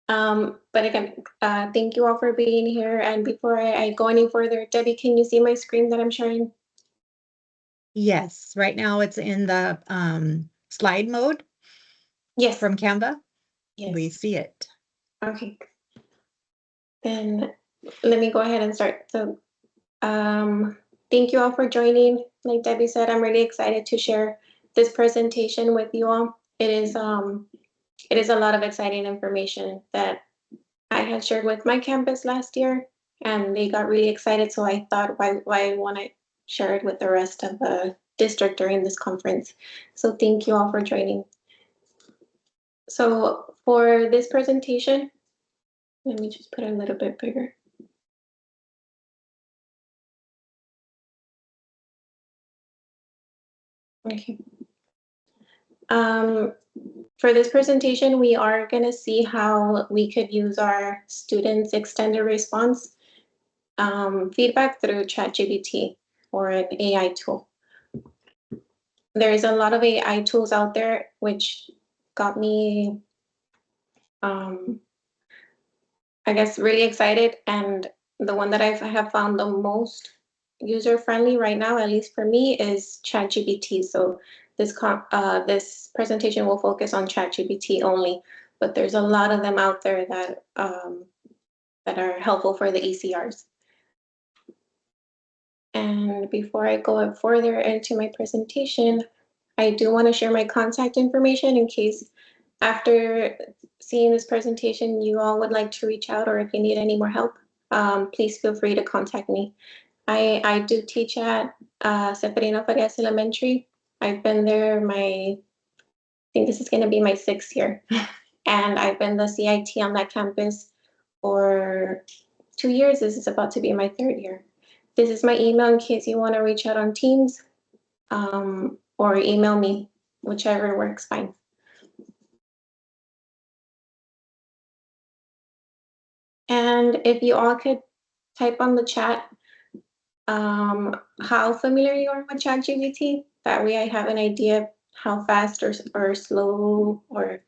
But again, thank you all for being here. And before I go any further, Debbie, can you see my screen that I'm sharing? Yes, right now it's in the slide mode. Yes. From Canva. Yes. We see it. Okay. Then let me go ahead and start. So thank you all for joining. Like Debbie said, I'm really excited to share this presentation with you all. It is a lot of exciting information that I had shared with my campus last year, and they got really excited. So I thought, why want to share it with the rest of the district during this conference? So thank you all for joining. So for this presentation, let me just put it a little bit bigger. Okay. For this presentation, we are going to see how we could use our students' extended response feedback through ChatGPT or an AI tool. There's a lot of AI tools out there, which got me, I guess, really excited. And the one that I have found the most user-friendly right now, at least for me, is ChatGPT. So this presentation will focus on ChatGPT only, but there's a lot of them out there that are helpful for the ECRs. And before I go further into my presentation, I do want to share my contact information in case after seeing this presentation, you all would like to reach out, or if you need any more help, please feel free to contact me. I do teach at Seferino Farias Elementary. I've been there I think this is going to be my 6th year. And I've been the CIT on that campus for 2 years. This is about to be my 3rd year. This is my email in case you want to reach out on Teams, or email me, whichever works fine. And if you all could type on the chat how familiar you are with ChatGPT, that way I have an idea how fast or slow or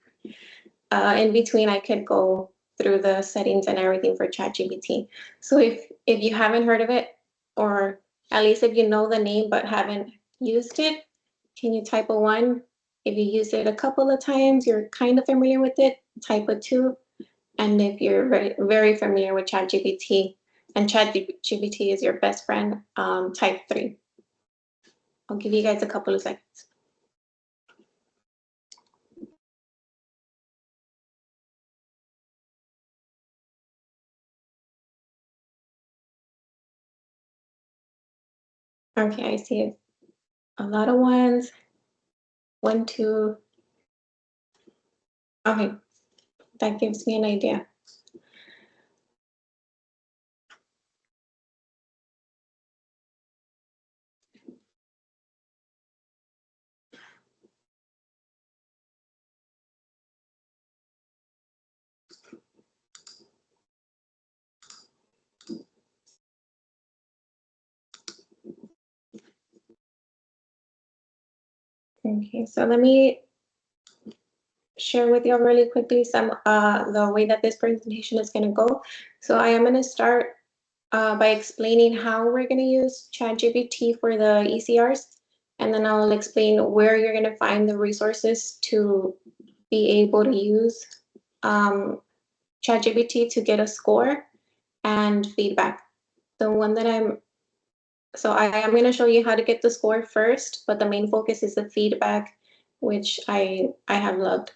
in between I could go through the settings and everything for ChatGPT. So if you haven't heard of it, or at least if you know the name but haven't used it, can you type a 1? If you use it a couple of times, you're kind of familiar with it, type a 2. And if you're very, very familiar with ChatGPT and ChatGPT is your best friend, type 3. I'll give you guys a couple of seconds. Okay, I see a lot of 1s. 1, 2. Okay, that gives me an idea. Okay, so let me share with you really quickly some the way that this presentation is going to go. So I am going to start by explaining how we're going to use ChatGPT for the ECRs, and then I'll explain where you're going to find the resources to be able to use ChatGPT to get a score and feedback. The one that I am going to show you how to get the score first, but the main focus is the feedback, which I have loved.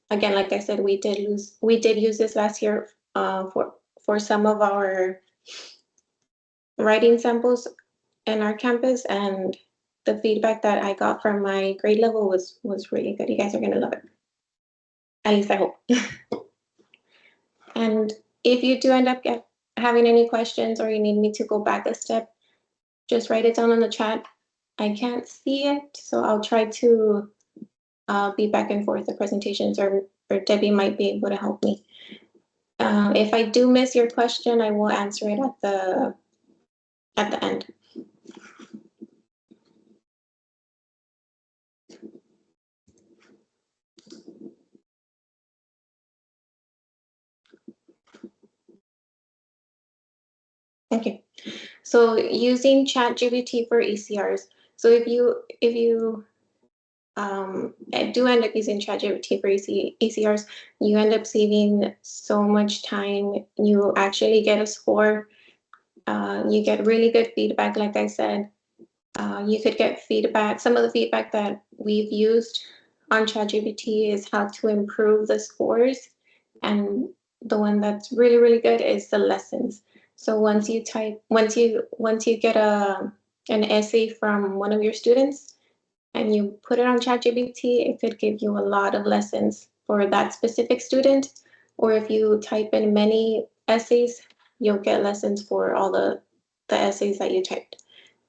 Again, like I said, we did use this last year for some of our writing samples in our campus, and the feedback that I got from my grade level was really good. You guys are gonna love it. At least I hope. And if you do end up having any questions or you need me to go back a step, just write it down in the chat. I can't see it, so I'll try to be back and forth the presentations, or Debbie might be able to help me. If I do miss your question, I will answer it at the end. Okay, so using ChatGPT for ECRs. So if you do end up using ChatGPT for ECRs, you end up saving so much time. You actually get a score. You get really good feedback, like I said. You could get feedback. Some of the feedback that we've used on ChatGPT is how to improve the scores. And the one that's really, really good is the lessons. So once you get an essay from one of your students and you put it on ChatGPT, it could give you a lot of lessons for that specific student. Or if you type in many essays, you'll get lessons for all the essays that you typed.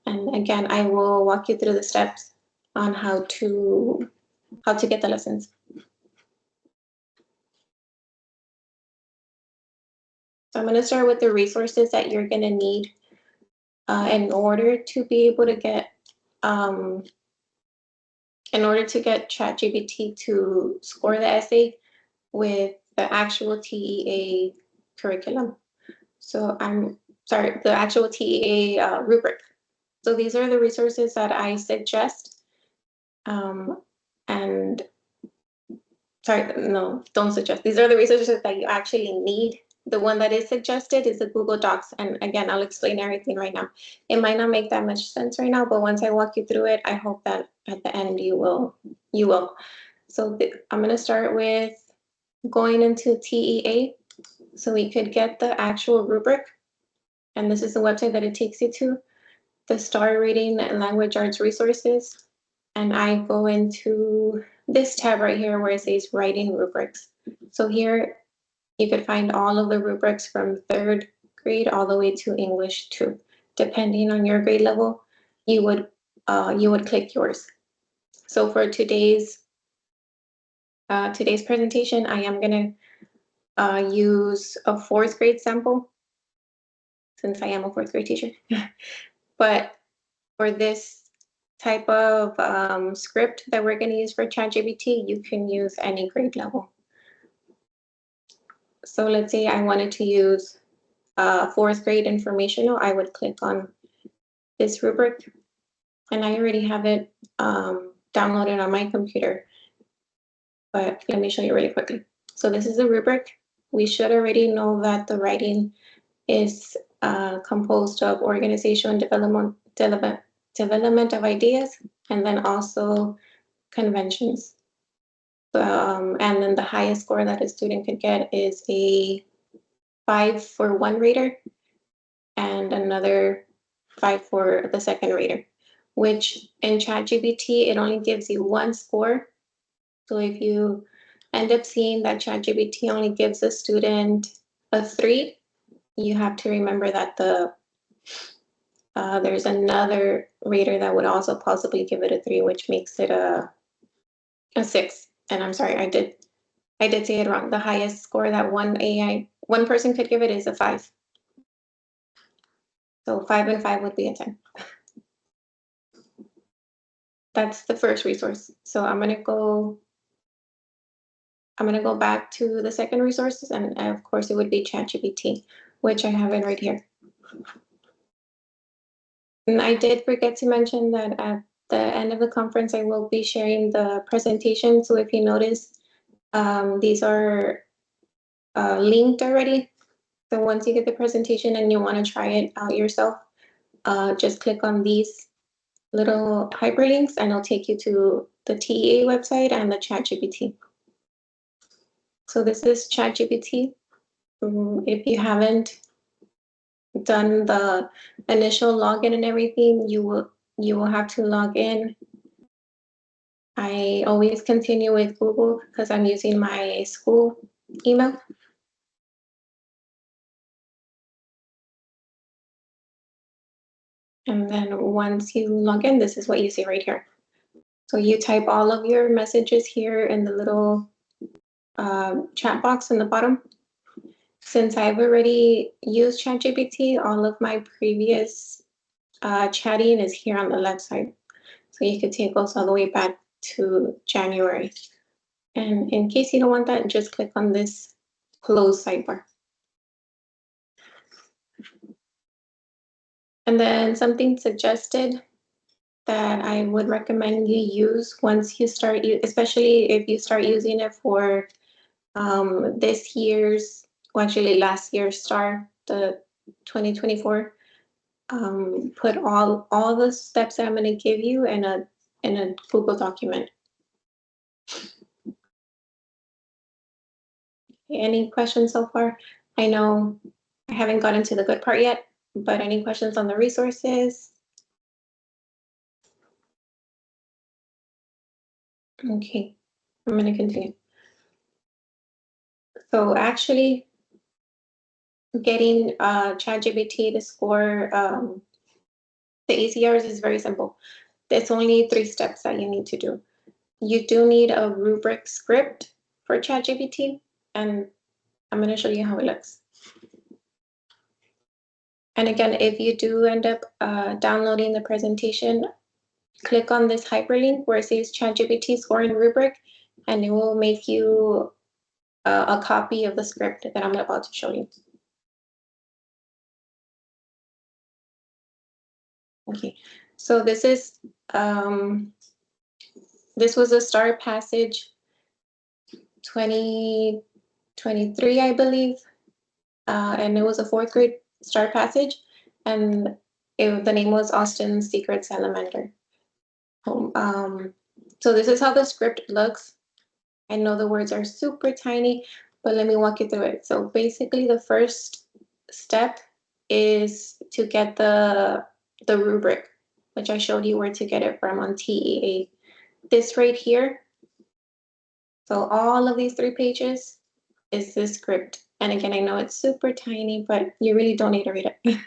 And again, I will walk you through the steps on how to get the lessons. So I'm going to start with the resources that you're going to need in order to be able to get ChatGPT to score the essay with the actual TEA curriculum. So I'm sorry, the actual TEA rubric. So these are the resources that I suggest. And sorry, no, don't suggest. These are the resources that you actually need. The one that is suggested is the Google Docs. And again, I'll explain everything right now. It might not make that much sense right now, but once I walk you through it, I hope that at the end you will. So I'm going to start with going into TEA. So we could get the actual rubric. And this is the website that it takes you to, the star rating and language arts resources. And I go into this tab right here where it says writing rubrics. So here you could find all of the rubrics from 3rd grade all the way to English 2. Depending on your grade level, you would click yours. So for today's presentation, I am gonna use a 4th grade sample since I am a 4th grade teacher. But for this type of script that we're going to use for ChatGPT, you can use any grade level. So let's say I wanted to use 4th grade informational, I would click on this rubric, and I already have it downloaded on my computer. But let me show you really quickly. So this is the rubric. We should already know that the writing is composed of organization, development of ideas, and then also conventions. And then the highest score that a student could get is a 5 for one rater and another 5 for the second rater, which in ChatGPT, it only gives you one score. So if you end up seeing that ChatGPT only gives a student a 3, you have to remember that there's another rater that would also possibly give it a 3, which makes it a 6. And I'm sorry, I did say it wrong. The highest score that one person could give it is a 5. So 5 and 5 would be a 10. That's the first resource. So I'm gonna go back to the second resources, and of course it would be ChatGPT, which I have it right here. And I did forget to mention that at the end of the conference, I will be sharing the presentation. So if you notice, these are linked already. So once you get the presentation and you want to try it out yourself, just click on these little hyperlinks and it'll take you to the TEA website and the ChatGPT. So this is ChatGPT. If you haven't done the initial login and everything, you will have to log in. I always continue with Google because I'm using my school email. And then once you log in, this is what you see right here. So you type all of your messages here in the little chat box in the bottom. Since I've already used ChatGPT, all of my previous chatting is here on the left side. So you could take us all the way back to January. And in case you don't want that, just click on this close sidebar. And then something suggested that I would recommend you use once you start, especially if you start using it for this year's, well, actually last year's STAR, the 2024. Put all the steps that I'm going to give you in a Google document. Any questions so far? I know I haven't gotten to the good part yet, but any questions on the resources? Okay, I'm going to continue. So actually, getting ChatGPT to score the ACRs is very simple. There's only 3 steps that you need to do. You do need a rubric script for ChatGPT, and I'm going to show you how it looks. And again, if you do end up downloading the presentation, click on this hyperlink where it says ChatGPT scoring rubric, and it will make you a copy of the script that I'm about to show you. Okay, so this was a STAR passage 2023, I believe, and it was a 4th grade STAR passage, and the name was Austin's Secret Salamander. So this is how the script looks. I know the words are super tiny, but let me walk you through it. So basically the first step is to get the rubric, which I showed you where to get it from on TEA. This right here, so all of these 3 pages is the script. And again, I know it's super tiny, but you really don't need to read it.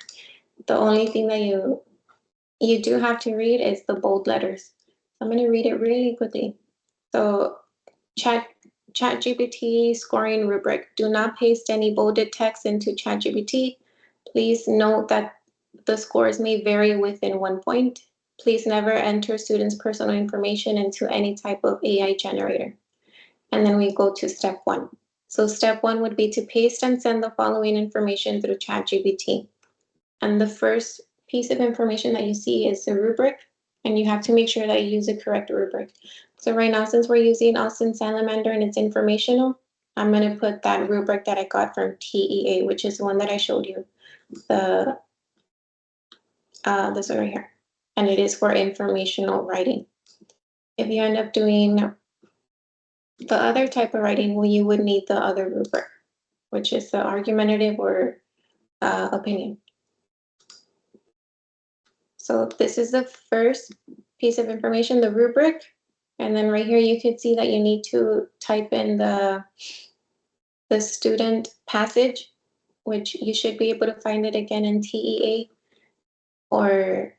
The only thing that you do have to read is the bold letters. I'm going to read it really quickly. So ChatGPT scoring rubric. Do not paste any bolded text into ChatGPT. Please note that the scores may vary within 1 point. Please never enter students' personal information into any type of AI generator. And then we go to step 1. So step 1 would be to paste and send the following information through ChatGPT. And the first piece of information that you see is the rubric, and you have to make sure that you use the correct rubric. So right now, since we're using Austin Salamander and it's informational, I'm going to put that rubric that I got from TEA, which is the one that I showed you, this one right here. And it is for informational writing. If you end up doing the other type of writing, well, you would need the other rubric, which is the argumentative or opinion. So this is the first piece of information, the rubric. And then right here, you could see that you need to type in the student passage, which you should be able to find it again in TEA, or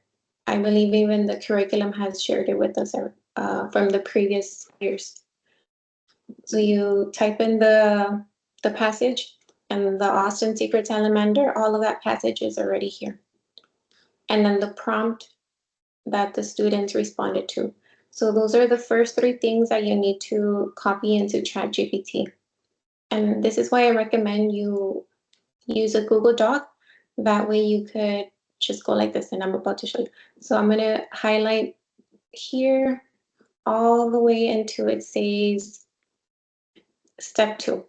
I believe even the curriculum has shared it with us from the previous years. So you type in the passage and the Austin Secret Salamander, all of that passage is already here. And then the prompt that the students responded to. So those are the first 3 things that you need to copy into ChatGPT. And this is why I recommend you use a Google Doc. That way you could just go like this, and I'm about to show you. So I'm going to highlight here all the way into it says step 2.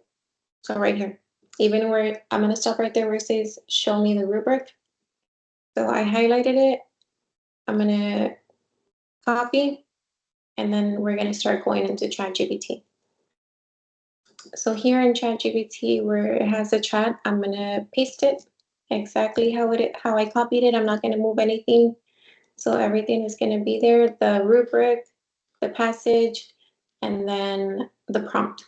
So right here, even where I'm going to stop right there where it says show me the rubric. So I highlighted it. I'm going to copy, and then we're going to start going into ChatGPT. So here in ChatGPT, where it has a chat, I'm going to paste it exactly how I copied it. I'm not going to move anything. So everything is going to be there, the rubric, the passage, and then the prompt.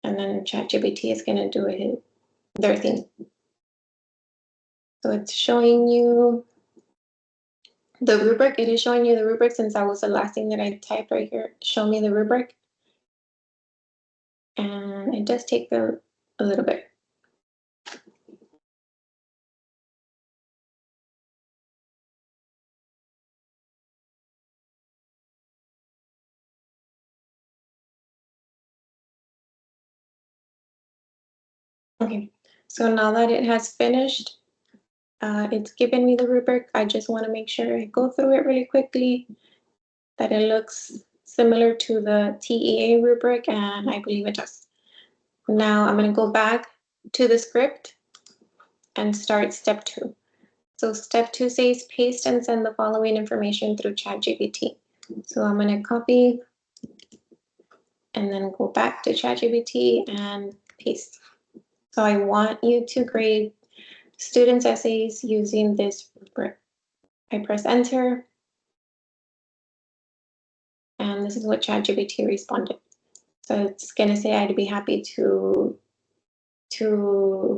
And then ChatGPT is going to do their thing. So it's showing you the rubric. It is showing you the rubric since that was the last thing that I typed right here. Show me the rubric. And it does take a little bit. Okay, so now that it has finished, It's given me the rubric. I just want to make sure I go through it really quickly, that it looks similar to the TEA rubric, and I believe it does. Now I'm going to go back to the script and start step 2. So step 2 says paste and send the following information through ChatGPT. So I'm going to copy and then go back to ChatGPT and paste. So I want you to grade students' essays using this rubric. I press enter, and this is what ChatGPT responded. So it's going to say I'd be happy to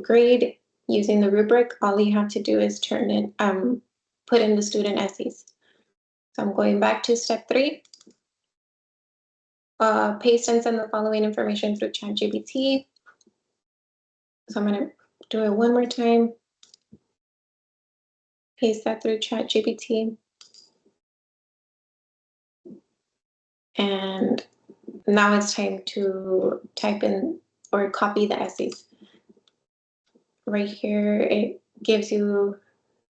grade using the rubric. All you have to do is put in the student essays. So I'm going back to step 3. Paste and send the following information through ChatGPT. So I'm going to do it one more time. Paste that through ChatGPT. And now it's time to type in or copy the essays. Right here, it gives you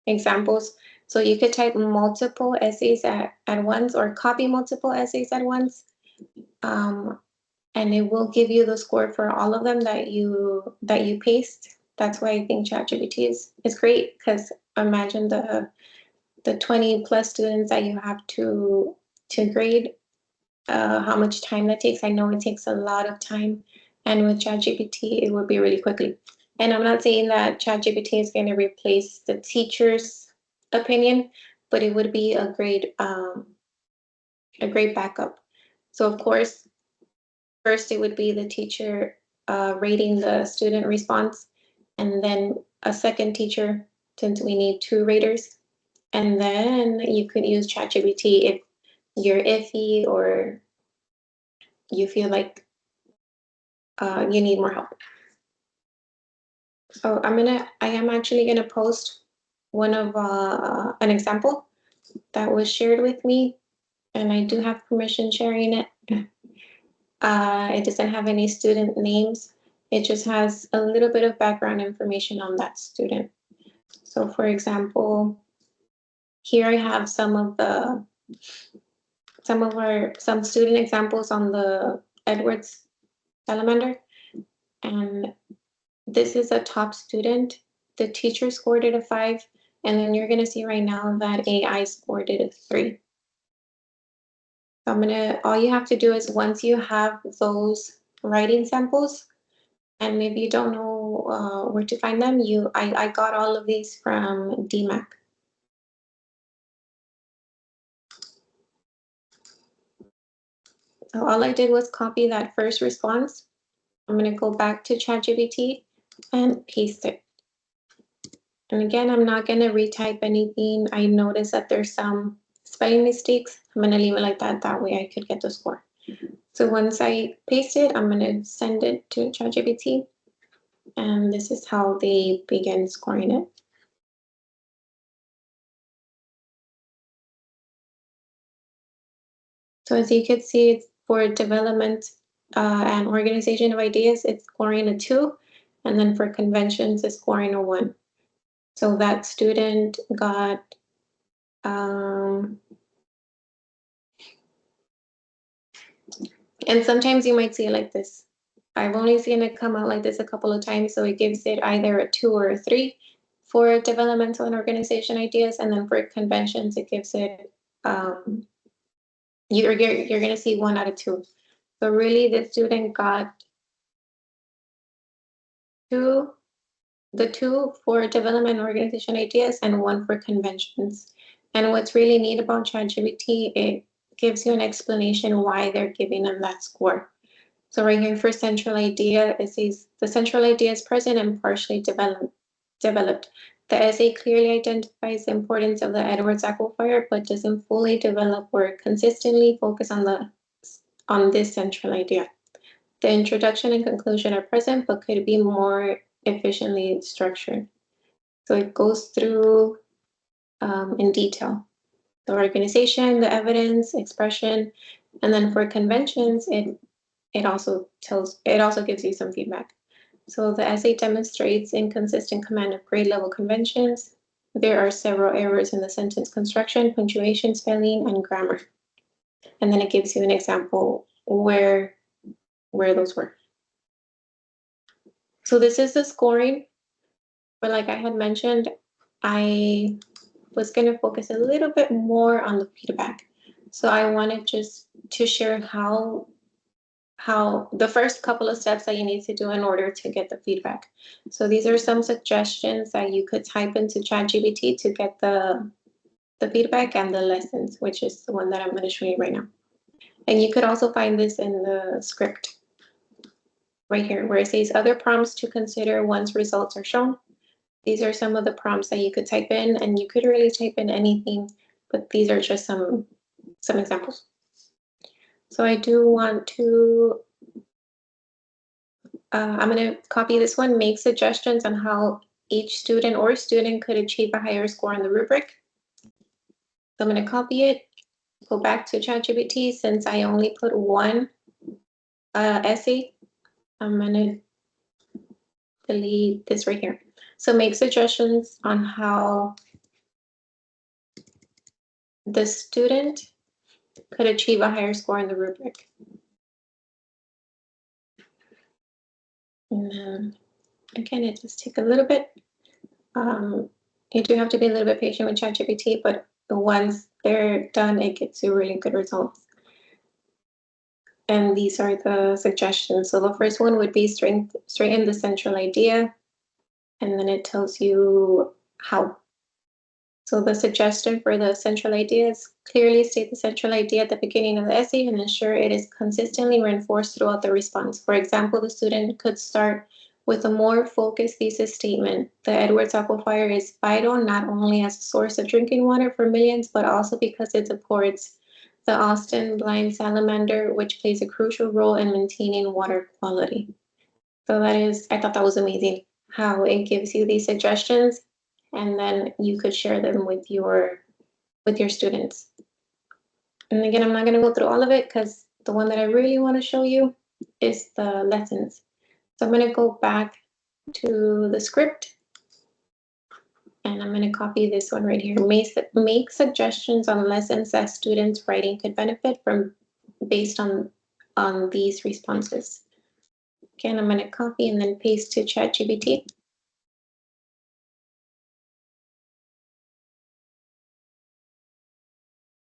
examples. So you could type multiple essays at once or copy multiple essays at once. And it will give you the score for all of them that you paste. That's why I think ChatGPT is great, because imagine the 20 plus students that you have to grade, how much time that takes. I know it takes a lot of time, and with ChatGPT, it would be really quickly. And I'm not saying that ChatGPT is going to replace the teacher's opinion, but it would be a great backup. So of course, first it would be the teacher rating the student response, and then a second teacher, since we need 2 raters. And then you could use ChatGPT if you're iffy or you feel like you need more help. So I am actually gonna post one of an example that was shared with me, and I do have permission sharing it. It doesn't have any student names. It just has a little bit of background information on that student. So for example, here I have some student examples on the Edwards Salamander, and this is a top student. The teacher scored it a 5, and then you're gonna see right now that AI scored it a 3. So all you have to do is, once you have those writing samples, and if you don't know where to find them, I got all of these from DMAC. So all I did was copy that first response. I'm gonna go back to ChatGPT and paste it. And again, I'm not gonna retype anything. I noticed that there's some spelling mistakes. I'm gonna leave it like that. That way I could get the score. So once I paste it, I'm gonna send it to ChatGPT. And this is how they begin scoring it. So as you can see, for development and organization of ideas, it's scoring a 2. And then for conventions, it's scoring a 1. So that student got and sometimes you might see it like this. I've only seen it come out like this a couple of times, so it gives it either a 2 or a 3 for developmental and organization ideas, and then for conventions, it gives it you're going to see 1 out of 2. So really, the student got 2 for development and organization ideas and 1 for conventions. And what's really neat about ChatGPT, it gives you an explanation why they're giving them that score. So right here for central idea, it says the central idea is present and partially developed. The essay clearly identifies the importance of the Edwards aquifer, but doesn't fully develop or consistently focus on this central idea. The introduction and conclusion are present, but could be more efficiently structured. So it goes through in detail the organization, the evidence, expression, and then for conventions, it also gives you some feedback. So the essay demonstrates inconsistent command of grade level conventions. there are several errors in the sentence construction, punctuation, spelling, and grammar. And then it gives you an example where those were. So this is the scoring, but like I had mentioned, I was going to focus a little bit more on the feedback. So I wanted just to share how the first couple of steps that you need to do in order to get the feedback. So these are some suggestions that you could type into ChatGPT to get the feedback and the lessons, which is the one that I'm going to show you right now. And you could also find this in the script right here, where it says other prompts to consider once results are shown. These are some of the prompts that you could type in, and you could really type in anything, but these are just some examples. So I do want to, I'm going to copy this one, make suggestions on how each student could achieve a higher score on the rubric. So I'm going to copy it, go back to ChatGPT. Since I only put one essay, I'm going to delete this right here. So make suggestions on how the student could achieve a higher score in the rubric. And then again, it just take a little bit. You do have to be a little bit patient with ChatGPT, but once they're done, it gets you really good results. And these are the suggestions. So the first one would be straighten the central idea, and then it tells you how. So the suggestion for the central idea is clearly state the central idea at the beginning of the essay and ensure it is consistently reinforced throughout the response. For example, the student could start with a more focused thesis statement. The Edwards Aquifer is vital not only as a source of drinking water for millions, but also because it supports the Austin blind salamander, which plays a crucial role in maintaining water quality. So that is, I thought that was amazing how it gives you these suggestions, and then you could share them with your students. And again, I'm not going to go through all of it because the one that I really want to show you is the lessons. So I'm going to go back to the script, and I'm going to copy this one right here. Make suggestions on lessons that students writing could benefit from based on these responses. Again, I'm going to copy and then paste to ChatGPT.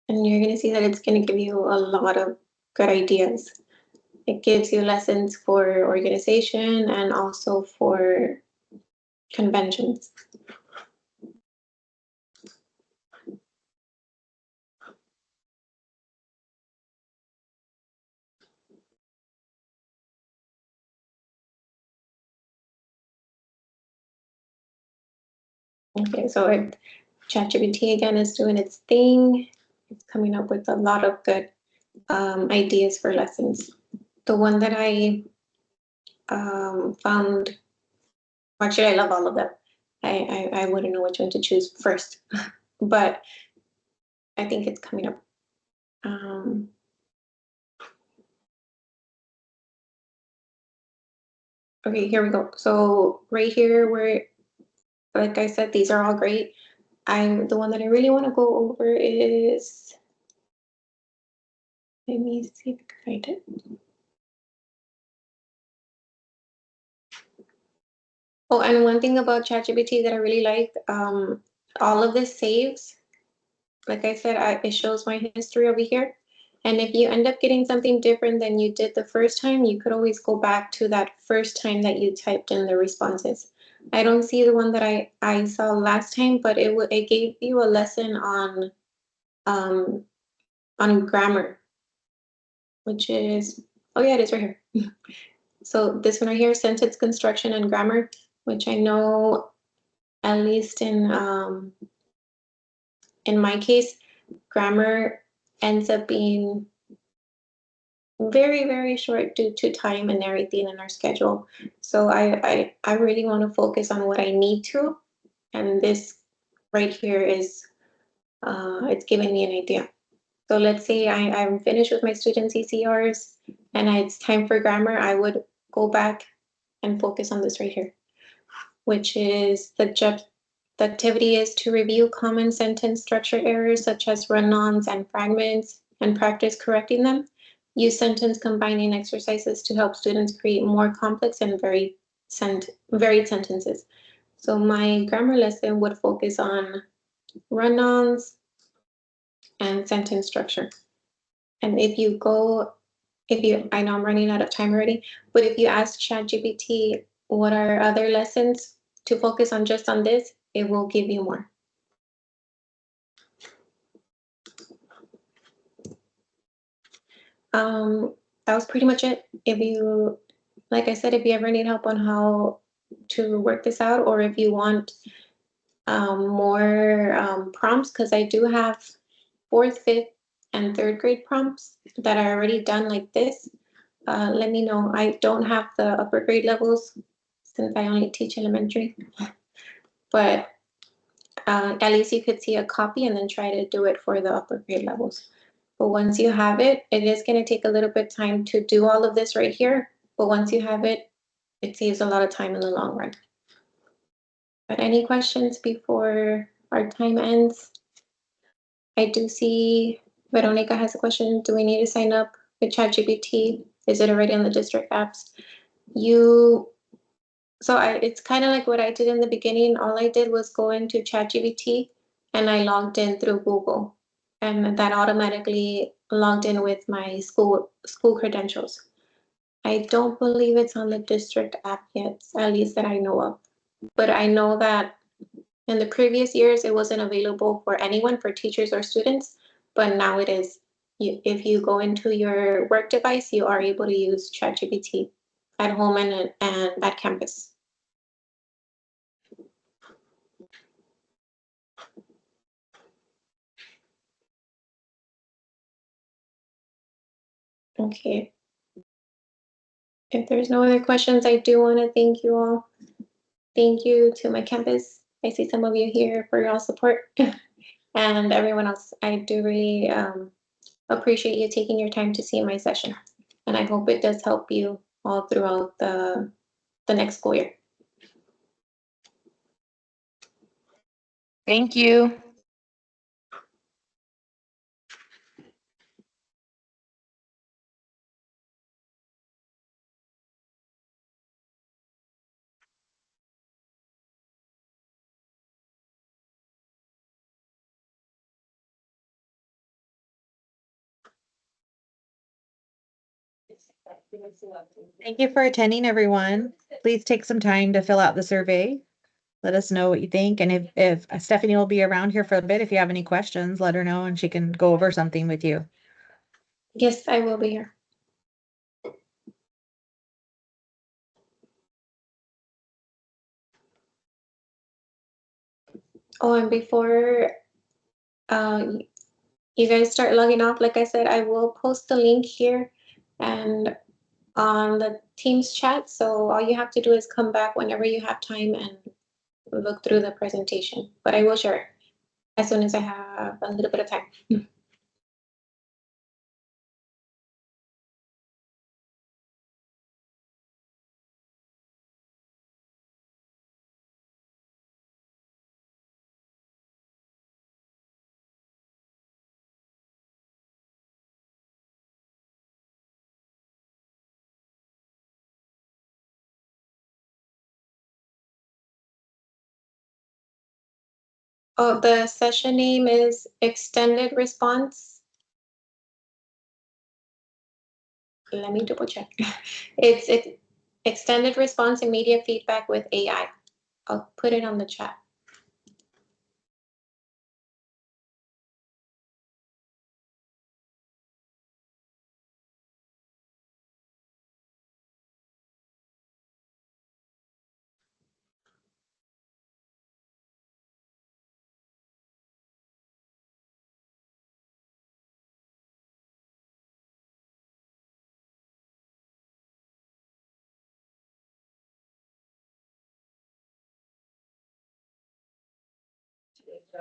And you're going to see that it's going to give you a lot of good ideas. It gives you lessons for organization and also for conventions. Okay, so ChatGPT again is doing its thing. It's coming up with a lot of good ideas for lessons. The one that I found, actually I love all of them. I wouldn't know which one to choose first, but I think it's coming up. Okay, here we go. So right here, where, like I said, these are all great. The one that I really want to go over is, let me see if I can find it. Oh, and one thing about ChatGPT that I really like, all of this saves. Like I said, it shows my history over here. And if you end up getting something different than you did the first time, you could always go back to that first time that you typed in the responses. I don't see the one that I saw last time, but it gave you a lesson on grammar, which is, oh yeah, it is right here. So this one right here, sentence construction and grammar, which I know, at least in my case, grammar ends up being very, very short due to time and everything in our schedule. So I really want to focus on what I need to, and this right here is, it's giving me an idea. So let's say I'm finished with my student CCRs and it's time for grammar, I would go back and focus on this right here, which is The activity is to review common sentence structure errors such as run-ons and fragments and practice correcting them. Use sentence combining exercises to help students create more complex and varied sentences. So my grammar lesson would focus on run-ons and sentence structure. And I know I'm running out of time already, but if you ask ChatGPT what are other lessons to focus on just on this, it will give you more. That was pretty much it. Like I said, if you ever need help on how to work this out, or if you want more prompts, because I do have 4th, 5th, and 3rd grade prompts that are already done like this. Let me know. I don't have the upper grade levels since I only teach elementary, but at least you could see a copy and then try to do it for the upper grade levels. But once you have it, it is going to take a little bit of time to do all of this right here. But once you have it, it saves a lot of time in the long run. But any questions before our time ends? I do see Veronica has a question. Do we need to sign up with ChatGPT? Is it already on the district apps? It's kind of like what I did in the beginning. All I did was go into ChatGPT and I logged in through Google, and that automatically logged in with my school credentials. I don't believe it's on the district app yet, at least that I know of. But I know that in the previous years, it wasn't available for anyone, for teachers or students, but now it is. If you go into your work device, you are able to use ChatGPT at home and at campus. Okay. If there's no other questions, I do want to thank you all. Thank you to my campus. I see some of you here for your support and everyone else. I do really appreciate you taking your time to see my session. And I hope it does help you all throughout the next school year. Thank you. Thank you for attending, everyone. Please take some time to fill out the survey. Let us know what you think. And if Stephanie will be around here for a bit, if you have any questions, let her know and she can go over something with you. Yes, I will be here. Oh, and before you guys start logging off, like I said, I will post the link here and on the Teams chat. So all you have to do is come back whenever you have time and look through the presentation. But I will share as soon as I have a little bit of time. Oh, the session name is Extended Response. Let me double check. It's Extended Response and Media Feedback with AI. I'll put it on the chat.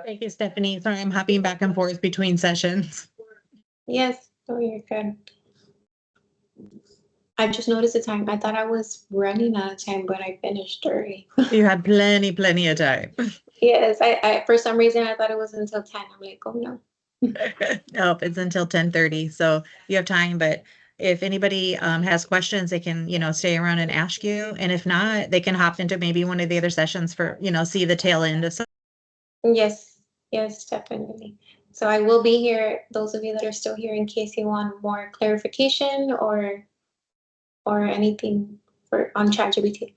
Thank you, Stephanie. Sorry, I'm hopping back and forth between sessions. Yes, oh, you're good. I just noticed the time. I thought I was running out of time, but I finished early. You had plenty of time. Yes, I for some reason I thought it was until 10. I'm like, oh no. Nope, it's until 10:30, so you have time, but if anybody has questions, they can, stay around and ask you. And if not, they can hop into maybe one of the other sessions for, see the tail end of some. Yes, yes, definitely. So I will be here, those of you that are still here, in case you want more clarification or anything for on ChatGPT.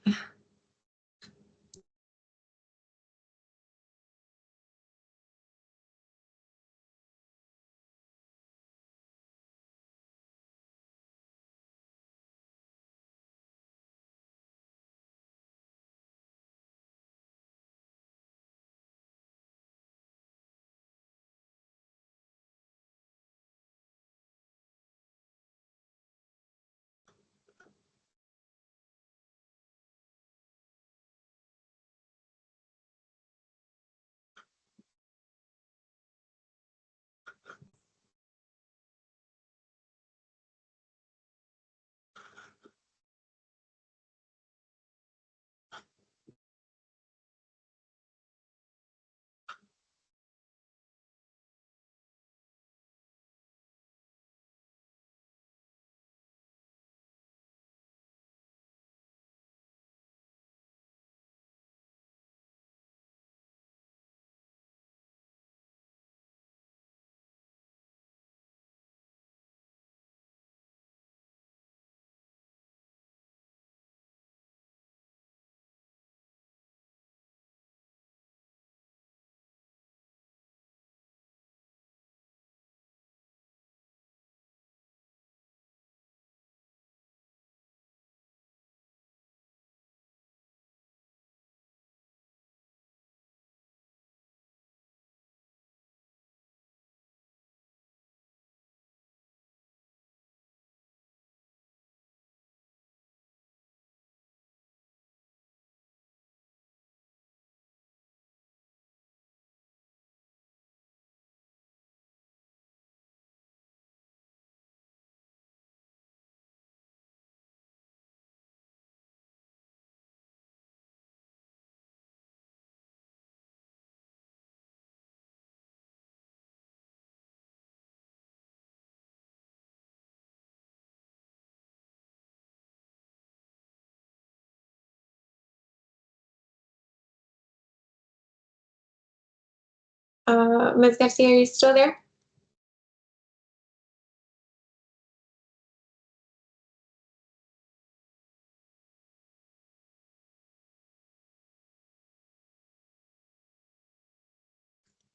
Ms. Garcia, are you still there?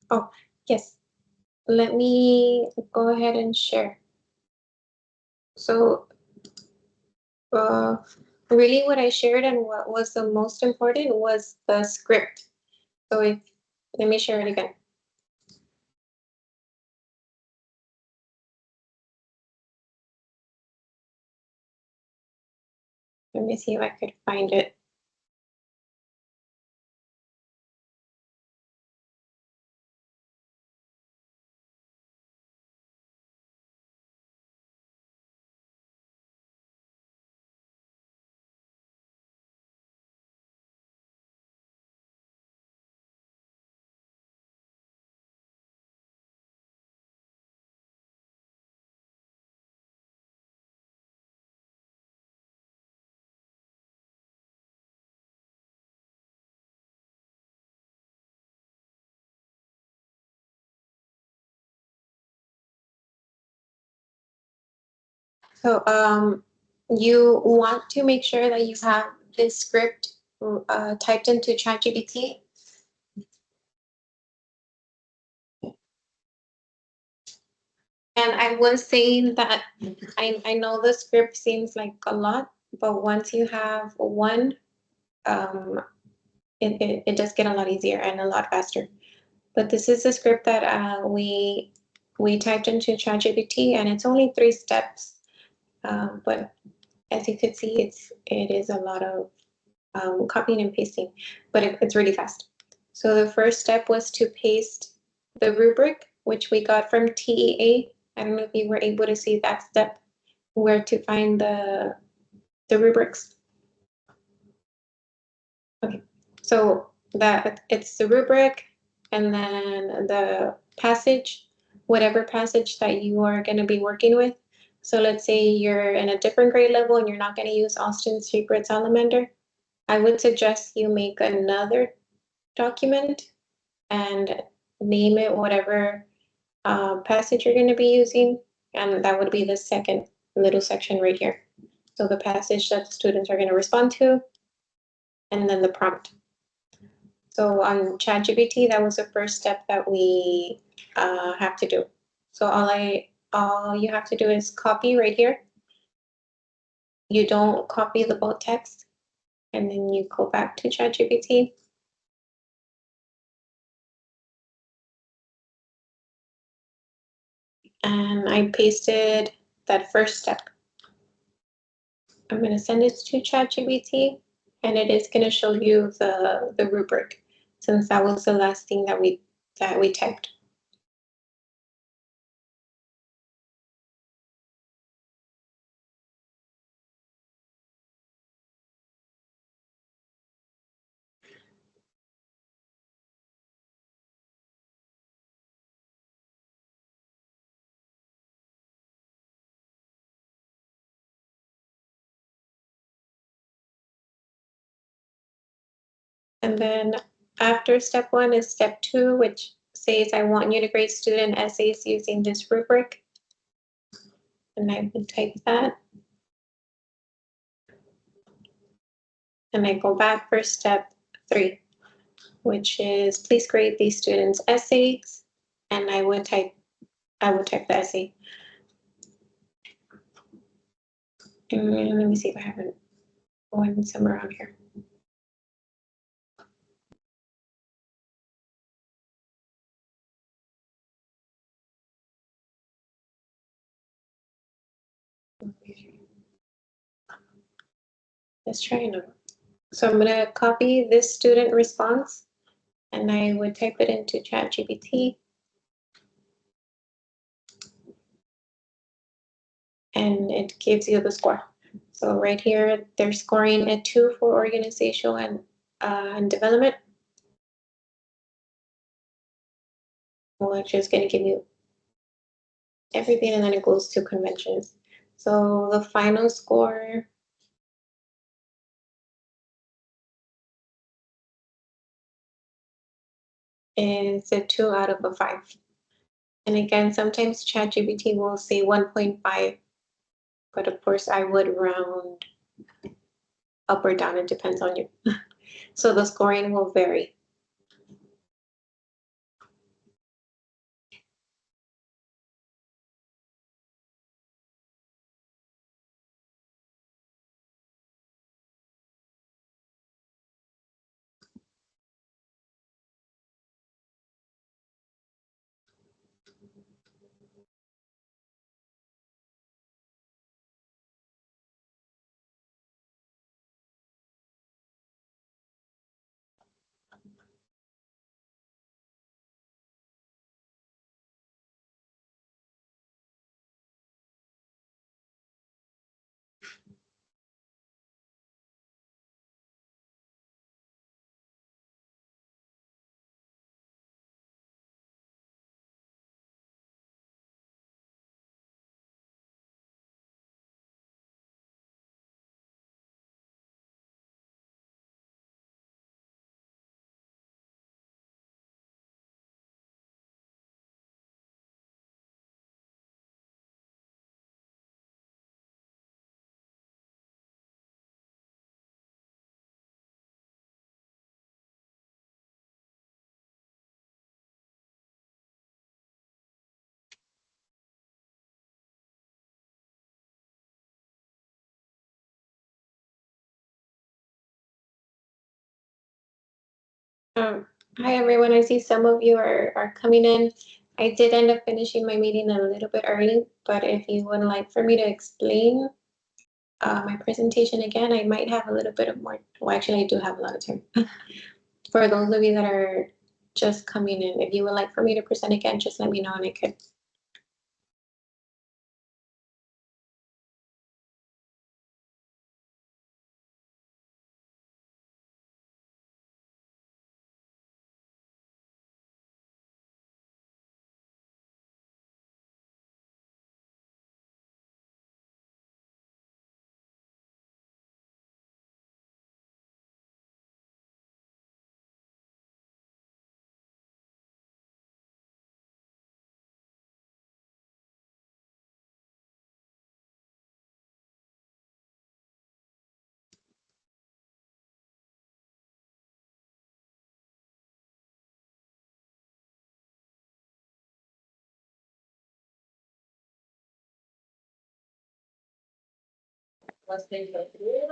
Oh, yes. Let me go ahead and share. So, uh, really what I shared and what was the most important was the script. So let me share it again. Let me see if I could find it. So you want to make sure that you have this script typed into ChatGPT. And I was saying that I know the script seems like a lot, but once you have one, um, it does get a lot easier and a lot faster. But this is the script that we typed into ChatGPT, and it's only 3 steps. But as you could see, it is a lot of copying and pasting, but it's really fast. So the first step was to paste the rubric, which we got from TEA. I don't know if you were able to see that step, where to find the rubrics. Okay, so that it's the rubric and then the passage, whatever passage that you are going to be working with. So let's say you're in a different grade level and you're not going to use Austin Secret Salamander. I would suggest you make another document and name it whatever passage you're going to be using. And that would be the second little section right here. So the passage that the students are going to respond to, and then the prompt. So on ChatGPT, that was the first step that we have to do. So all you have to do is copy right here. You don't copy the bold text, and then you go back to ChatGPT. And I pasted that first step. I'm going to send it to ChatGPT, and it is going to show you the rubric, since that was the last thing that we typed. And then after step 1 is step 2, which says I want you to grade student essays using this rubric. And I would type that. And I go back for step 3, which is please grade these students' essays. And I would type the essay. And let me see if I have one somewhere around here. Let's try another. So I'm going to copy this student response and I would type it into ChatGPT. And it gives you the score. So right here, they're scoring a 2 for organizational and development, which is going to give you everything, and then it goes to conventions. So the final score is a 2 out of a 5. And again, sometimes ChatGPT will say 1.5, but of course I would round up or down. It depends on you. So the scoring will vary. Hi everyone, I see some of you are coming in. I did end up finishing my meeting a little bit early, but if you would like for me to explain my presentation again, I might have a little bit of more. Well, actually, I do have a lot of time. For those of you that are just coming in, if you would like for me to present again, just let me know and I could.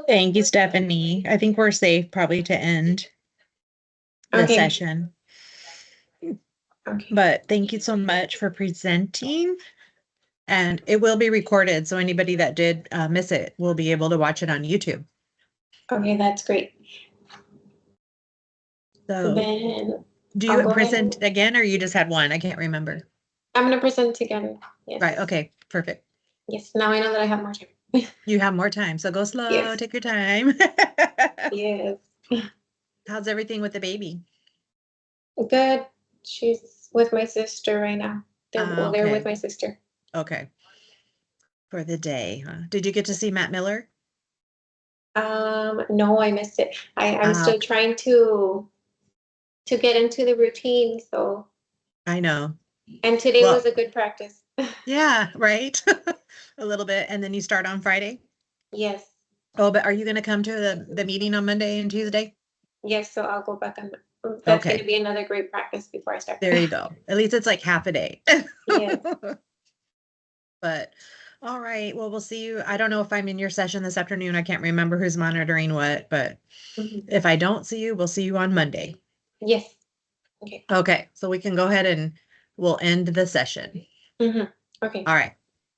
Thank you, Stephanie. I think we're safe probably to end the Okay. session. Okay. But thank you so much for presenting. And it will be recorded, so anybody that did miss it will be able to watch it on YouTube. Okay, that's great. So Then do I'll you go ahead. present again, or you just had one? I can't remember. I'm gonna present again. Yes. Right, okay, perfect. Yes, now I know that I have more time. You have more time, so go slow, Yes. take your time. Yes. How's everything with the baby? Good. She's with my sister right now. They're with Okay, my sister. okay. For the day, huh? Did you get to see Matt Miller? No, I missed it. I'm still Okay. trying to get into the routine, so I know. and today was Well, a good practice. yeah, right. A little bit, and then you start on Friday. Yes. Oh, but are you going to come to the meeting on Monday and Tuesday? Yes, so I'll go back on. That's going to Okay, be another great practice before I start. there you go. At least it's like half a day. Yes. But all right, well, we'll see you. I don't know if I'm in your session this afternoon. I can't remember who's monitoring what, but Mhm. if I don't see you, we'll see you on Monday. Yes. Okay. Okay, so we can go ahead and we'll end the session. Hmm. Okay. All right.